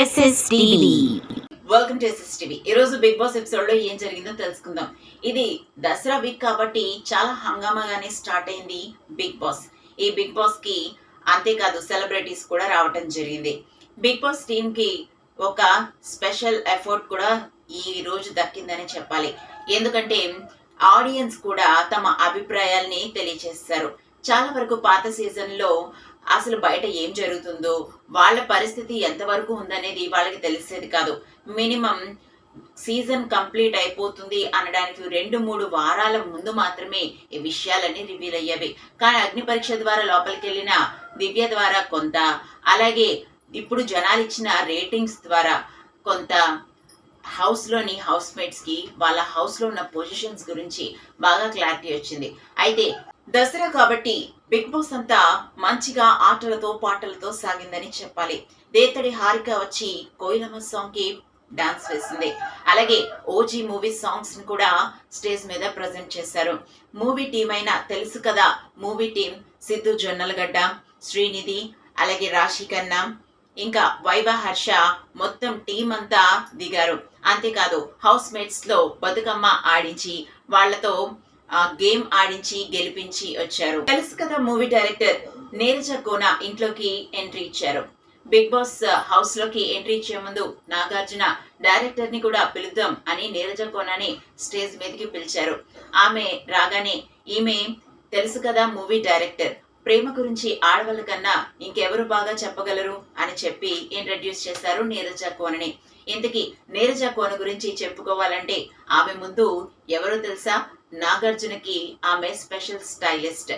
SSTV. Welcome to SSTV. ఈ రోజు big boss episode లో ఏం జరిగిందో తెలుసుకుందాం. ఇది దసరా వీక్ కాబట్టి చాలా హంగామాగానే స్టార్ట్ అయింది బిగ్ బాస్. ఈ బిగ్ బాస్ కి అంతేకాదు సెలబ్రిటీస్ కూడా రావటం జరిగింది. బిగ్ బాస్ టీమ్ కి ఒక స్పెషల్ ఎఫర్ట్ కూడా ఈ రోజు దక్కిందని చెప్పాలి. ఎందుకంటే ఆడియన్స్ కూడా తమ అభిప్రాయాల్ని తెలియజేస్తారు. చాలా వరకు పాత సీజన్ లో అసలు బయట ఏం జరుగుతుందో, వాళ్ళ పరిస్థితి ఎంతవరకు ఉందనేది వాళ్ళకి తెలిసేది కాదు. మినిమం సీజన్ కంప్లీట్ అయిపోతుంది అనడానికి 2-3 వారాల ముందు మాత్రమే ఈ విషయాలన్నీ రివీల్ అయ్యేవి. కానీ అగ్ని పరీక్ష ద్వారా లోపలికి వెళ్ళిన దివ్య ద్వారా కొంత, అలాగే ఇప్పుడు జనాలు ఇచ్చిన రేటింగ్స్ ద్వారా కొంత, హౌస్ లోని హౌస్ మేట్స్ కి వాళ్ళ హౌస్ లో ఉన్న పొజిషన్స్ గురించి బాగా క్లారిటీ వచ్చింది. అయితే దసరా కాబట్టి బిగ్ బాస్ అంతా మంచిగా ఆటలతో పాటలతో సాగిందని చెప్పాలి. దేతడి హారిక వచ్చి కోయిలమ్మ సాంగ్ కి డాన్స్ వేసింది. అలాగే ఓజీ మూవీ సాంగ్స్ ని కూడా స్టేజ్ మీద ప్రజెంట్ చేశారు. మూవీ టీం అయినా తెలుసు కదా, మూవీ టీం సిద్ధు జొన్నలగడ్డ, శ్రీనిధి, అలాగే రాశి కన్నా, ఇంకా వైవా హర్ష, మొత్తం టీం అంతా దిగారు. అంతేకాదు హౌస్ మేట్స్ లో బతుకమ్మ ఆడించి వాళ్లతో గేమ్ ఆడించి గెలిపించి వచ్చారు. తెలుసు కదా, మూవీ డైరెక్టర్ నీరజ కోన ఇంట్లోకి ఎంట్రీ ఇచ్చారు. బిగ్ బాస్ హౌస్ లోకి ఎంట్రీ ఇచ్చే ముందు నాగార్జున డైరెక్టర్ ని కూడా పిలుద్దాం అని నీరజ కోనని స్టేజ్ మీదకి పిలిచారు. ఆమె రాగానే ఈమె తెలుసు కదా మూవీ డైరెక్టర్, ప్రేమ గురించి ఆడవాళ్ళ కన్నా ఇంకెవరు బాగా చెప్పగలరు అని చెప్పి ఇంట్రడ్యూస్ చేశారు నీరజ కోనని. ఇంతకీ నీరజ కోన గురించి చెప్పుకోవాలంటే ఆమె ముందు ఎవరో తెలుసా, నాగార్జునకి ఆమె స్పెషల్ స్టైలిస్ట్.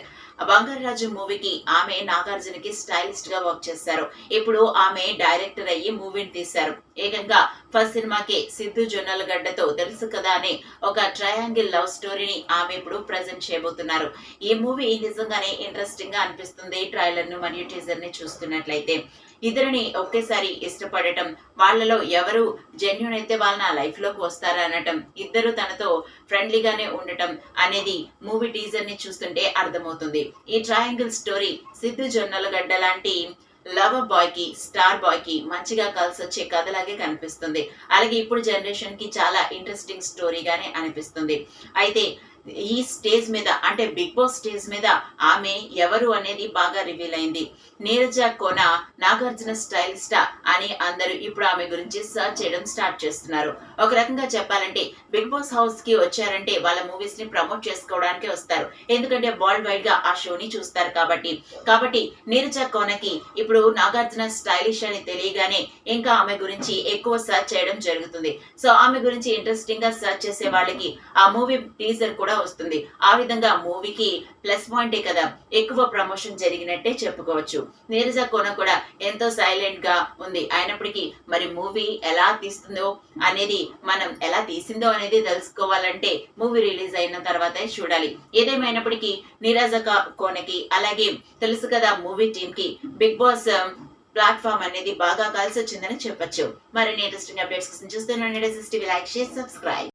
బంగారాజు మూవీకి ఆమె నాగార్జునకి స్టైలిస్ట్ గా వర్క్ చేశారు. ఇప్పుడు ఆమె డైరెక్టర్ అయ్యి మూవీని తీశారు. ఏకంగా ఫస్ట్ సినిమాకి సిద్ధు జొన్నలగడ్డతో తెలుసు కదా అని ఒక ట్రయాంగిల్ లవ్ స్టోరీని ఆమె ఇప్పుడు ప్రజెంట్ చేయబోతున్నారు. ఈ మూవీ నిజంగానే ఇంట్రెస్టింగ్ గా అనిపిస్తుంది ట్రైలర్ ను మరియు టీజర్ ని చూస్తున్నట్లయితే. ఇద్దరిని ఒకేసారి ఇష్టపడటం, వాళ్ళలో ఎవరు జెన్యున్ అయితే వాళ్ళ నా లైఫ్ లోకి వస్తారా అనటం, ఇద్దరు తనతో ఫ్రెండ్లీగానే ఉండటం అనేది మూవీ టీజర్ ని చూస్తుంటే అర్థమవుతుంది. ఈ ట్రయాంగిల్ స్టోరీ సిద్ధు జొన్నలగడ్డ లాంటి లవర్ బాయ్ కి, స్టార్ బాయ్ కి మంచిగా కలిసి వచ్చే కథలాగే కనిపిస్తుంది. అలాగే ఇప్పుడు జనరేషన్ కి చాలా ఇంట్రెస్టింగ్ స్టోరీగానే అనిపిస్తుంది. అయితే ఈ స్టేజ్ మీద అంటే బిగ్ బాస్ స్టేజ్ మీద ఆమె ఎవరు అనేది బాగా రివీల్ అయింది. నీరజ కోన నాగార్జున స్టైలిస్టా అని అందరూ ఇప్పుడు ఆమె గురించి సర్చ్ చేయడం స్టార్ట్ చేస్తున్నారు. ఒక రకంగా చెప్పాలంటే బిగ్ బాస్ హౌస్ కి వచ్చారంటే వాళ్ళ మూవీస్ ని ప్రమోట్ చేసుకోవడానికి వస్తారు. ఎందుకంటే వరల్డ్ వైడ్ గా ఆ షోని చూస్తారు కాబట్టి నీరజ కోనకి ఇప్పుడు నాగార్జున స్టైలిష్ అని తెలియగానే ఇంకా ఆమె గురించి ఎక్కువ సర్చ్ చేయడం జరుగుతుంది. సో ఆమె గురించి ఇంట్రెస్టింగ్ గా సర్చ్ చేసే వాళ్ళకి ఆ మూవీ టీజర్ కూడా వస్తుంది. ఆ విధంగా మూవీకి ప్లస్ పాయింటే కదా, ఎక్కువ ప్రమోషన్ జరిగినట్టే చెప్పుకోవచ్చు. నీరజ కోన కూడా ఎంతో సైలెంట్ గా ఉంది. అయినప్పటికీ మరి మూవీ ఎలా తీస్తుందో అనేది, మనం ఎలా తీసిందో అనేది తెలుసుకోవాలంటే మూవీ రిలీజ్ అయిన తర్వాతే చూడాలి. ఏదేమైనప్పటికీ నీరజ కోనకి అలాగే తెలుసు కదా మూవీ టీమ్ కి బిగ్ బాస్ ప్లాట్ఫామ్ అనేది బాగా కలిసి వచ్చిందని చెప్పొచ్చు. మరి ఇంట్రెస్టింగ్ అప్డేట్స్ కోసం చూస్తున్నాను. Like, share, subscribe.